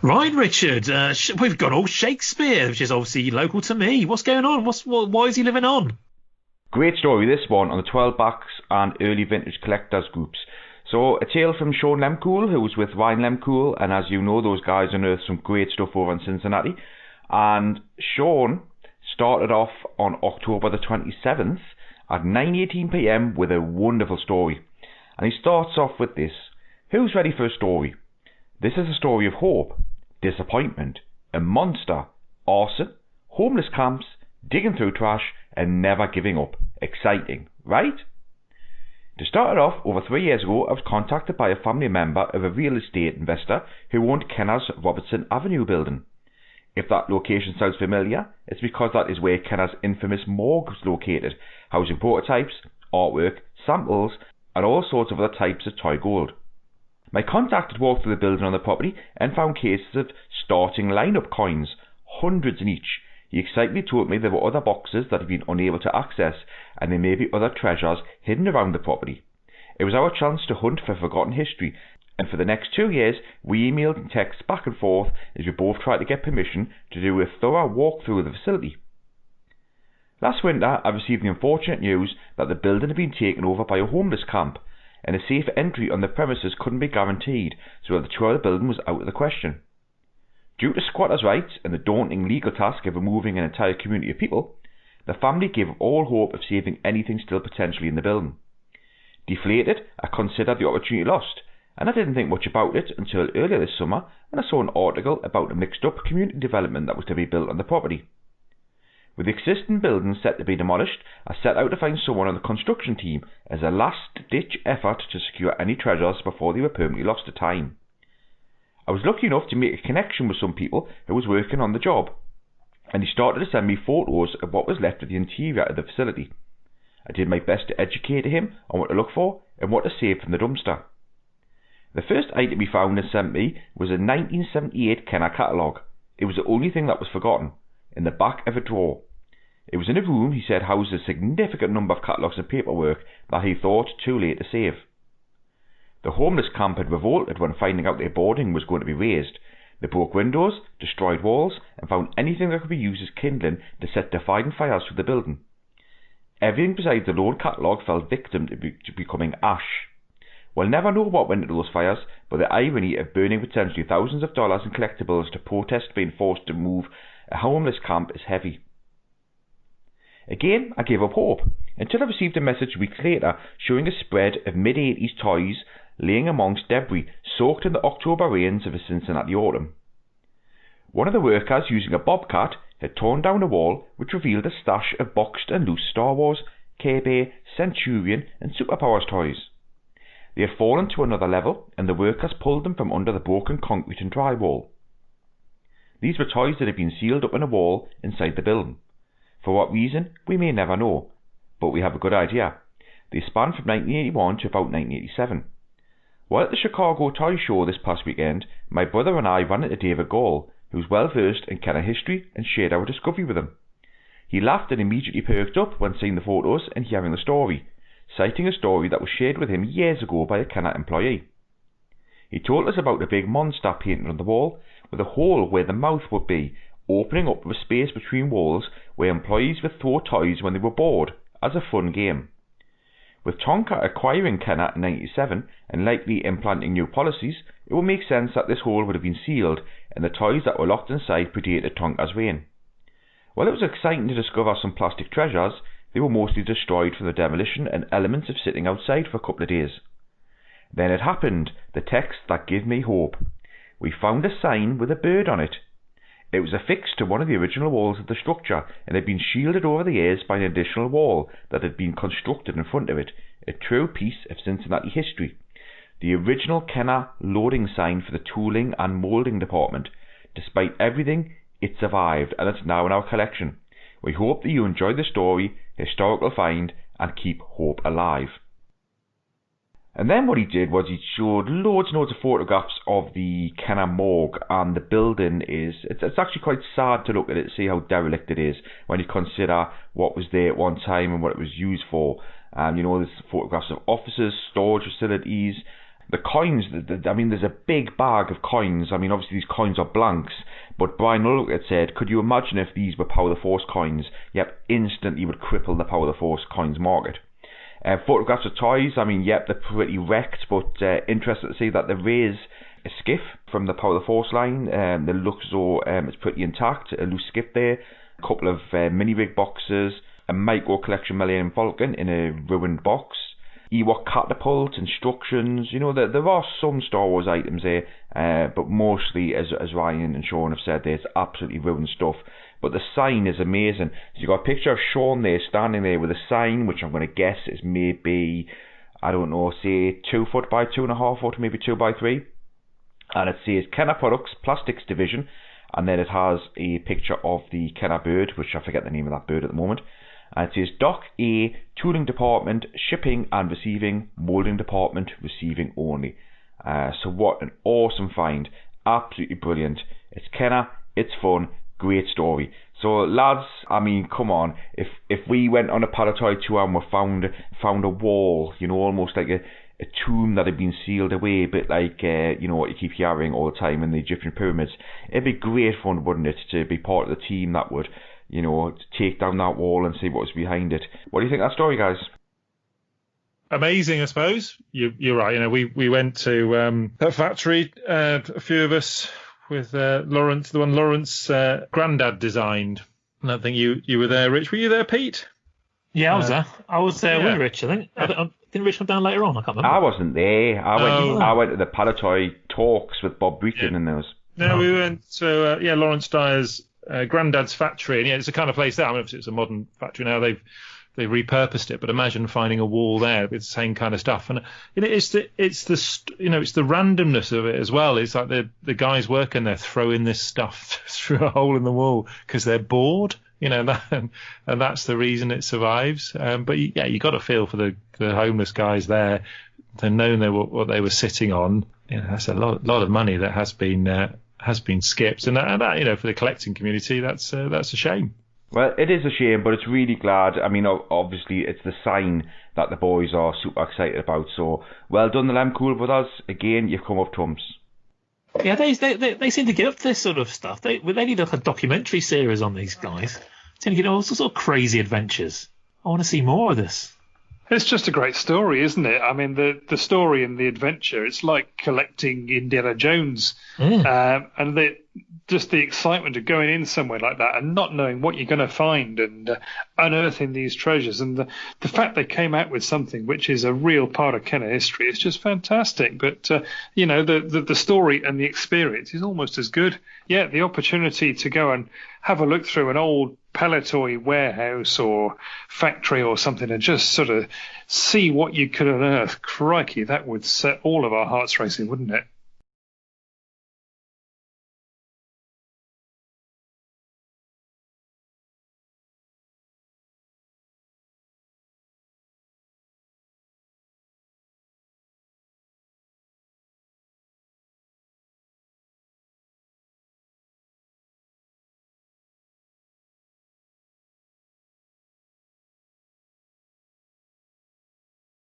Right, Richard. We've got old Shakespeare, which is obviously local to me. What's going on? Why is he living on? Great story, this one, on the 12 backs and early vintage collectors groups. So, a tale from Sean Lehmkuhl, who was with Ryan Lehmkuhl, and as you know, those guys unearthed some great stuff over in Cincinnati. And Sean started off on October the 27th at 9:18 p.m. with a wonderful story. And he starts off with this. Who's ready for a story? This is a story of hope, disappointment, a monster, arson, homeless camps, digging through trash, and never giving up. Exciting, right? To start it off, over 3 years ago, I was contacted by a family member of a real estate investor who owned Kenner's Robertson Avenue building. If that location sounds familiar, it's because that is where Kenner's infamous Morgue was located, housing prototypes, artwork, samples, and all sorts of other types of toy gold. My contact had walked through the building on the property and found cases of starting line-up coins, hundreds in each. He excitedly told me there were other boxes that he'd been unable to access, and there may be other treasures hidden around the property. It was our chance to hunt for forgotten history, and for the next 2 years we emailed and texted back and forth as we both tried to get permission to do a thorough walkthrough of the facility. Last winter I received the unfortunate news that the building had been taken over by a homeless camp, and a safe entry on the premises couldn't be guaranteed, so that the tour of the building was out of the question. Due to squatters' rights and the daunting legal task of removing an entire community of people, the family gave up all hope of saving anything still potentially in the building. Deflated, I considered the opportunity lost, and I didn't think much about it until earlier this summer when I saw an article about a mixed-up community development that was to be built on the property. With the existing building set to be demolished, I set out to find someone on the construction team as a last-ditch effort to secure any treasures before they were permanently lost to time. I was lucky enough to make a connection with some people who was working on the job, and he started to send me photos of what was left of the interior of the facility. I did my best to educate him on what to look for and what to save from the dumpster. The first item he found and sent me was a 1978 Kenner catalogue. It was the only thing that was forgotten, in the back of a drawer. It was in a room he said housed a significant number of catalogues and paperwork that he thought too late to save. The homeless camp had revolted when finding out their boarding was going to be raised. They broke windows, destroyed walls, and found anything that could be used as kindling to set defying fires through the building. Everything besides the lone catalogue fell victim to becoming ash. We'll never know what went into those fires, but the irony of burning potentially thousands of dollars in collectibles to protest being forced to move a homeless camp is heavy. Again, I gave up hope, until I received a message weeks later showing a spread of mid-80s toys laying amongst debris soaked in the October rains of a Cincinnati autumn. One of the workers, using a bobcat, had torn down a wall which revealed a stash of boxed and loose Star Wars, Care Bear, Centurion and Superpowers toys. They had fallen to another level, and the workers pulled them from under the broken concrete and drywall. These were toys that had been sealed up in a wall inside the building. For what reason, we may never know, but we have a good idea. They spanned from 1981 to about 1987. While at the Chicago Toy Show this past weekend, my brother and I ran into David Gall, who was well versed in Kenner history, and shared our discovery with him. He laughed and immediately perked up when seeing the photos and hearing the story, citing a story that was shared with him years ago by a Kenner employee. He told us about a big monster painted on the wall, with a hole where the mouth would be, opening up with a space between walls where employees would throw toys when they were bored, as a fun game. With Tonka acquiring Kenner in 1997 and likely implanting new policies, it would make sense that this hole would have been sealed and the toys that were locked inside predated Tonka's reign. While it was exciting to discover some plastic treasures, they were mostly destroyed from the demolition and elements of sitting outside for a couple of days. Then it happened, the text that gave me hope. We found a sign with a bird on it. It was affixed to one of the original walls of the structure and had been shielded over the years by an additional wall that had been constructed in front of it, a true piece of Cincinnati history. The original Kenner loading sign for the tooling and moulding department. Despite everything, it survived and it's now in our collection. We hope that you enjoyed the story, historical find, and keep hope alive. And then what he did was he showed loads and loads of photographs of the Kenner Morgue, and the building it's actually quite sad to look at it, see how derelict it is when you consider what was there at one time and what it was used for. There's photographs of offices, storage facilities. the coins, I mean, there's a big bag of coins. I mean, obviously these coins are blanks, but Brian Lullock had said, could you imagine if these were Power of the Force coins? Yep, instantly would cripple the Power of the Force coins market. Photographs of toys, I mean, yep, they're pretty wrecked, but interesting to see that there is a skiff from the Power of the Force line. That looks as though it's pretty intact, a loose skiff there, a couple of mini-rig boxes, a Micro Collection Millennium Falcon in a ruined box, Ewok catapult, instructions. You know, there are some Star Wars items there, but mostly, as Ryan and Sean have said, there's absolutely ruined stuff. But the sign is amazing. So you've got a picture of Sean there, standing there with a sign, which I'm going to guess is maybe, I don't know, say 2 foot by 2.5 foot, maybe 2 by 3. And it says Kenner Products, Plastics Division, and then it has a picture of the Kenner bird, which I forget the name of that bird at the moment. And it says Dock A, Tooling Department, Shipping and Receiving, Moulding Department, Receiving Only. So what an awesome find. Absolutely brilliant. It's Kenner, it's fun, great story. So lads, I mean, come on. If we went on a Palatoy tour and we found a wall, you know, almost like a tomb that had been sealed away, a bit like, you know, what you keep hearing all the time in the Egyptian pyramids, it'd be great fun, wouldn't it, to be part of the team that would, you know, take down that wall and see what was behind it. What do you think of that story, guys? Amazing, I suppose. You're right. You know, we went to that factory, a few of us, with Lawrence, the one Lawrence granddad designed. And I think you were there, Rich. Were you there, Pete? Yeah, I was there. I was there with Rich, I think. Didn't Rich come down later on? I can't remember. I wasn't there. I went to the Palatoy talks with Bob Breakin and those. No, we went to Lawrence Dyer's granddad's factory, and it's the kind of place there. I mean, obviously it's a modern factory now. They've repurposed it, but imagine finding a wall there with the same kind of stuff. And you know, it's the randomness of it as well. It's like the guys working there throwing this stuff through a hole in the wall because they're bored. You know, and that's the reason it survives. But you got to feel for the homeless guys there. They've known what they were sitting on. You know, that's a lot of money that has been skipped, and that you know, for the collecting community, that's a shame. Well, it is a shame, but it's really glad. I mean, obviously, it's the sign that the boys are super excited about. So, well done, the Lehmkuhl brothers. Again, you've come up trumps. Yeah, they seem to get up to this sort of stuff. They need like a documentary series on these guys. They seem to get all sorts of crazy adventures. I want to see more of this. It's just a great story, isn't it? I mean, the story and the adventure, it's like collecting Indiana Jones. And just the excitement of going in somewhere like that and not knowing what you're going to find and unearthing these treasures. And the fact they came out with something which is a real part of Kenner history is just fantastic. But, you know, the story and the experience is almost as good. Yeah, the opportunity to go and have a look through an old Palatoy warehouse or factory or something and just sort of see what you could unearth. Crikey, that would set all of our hearts racing, wouldn't it?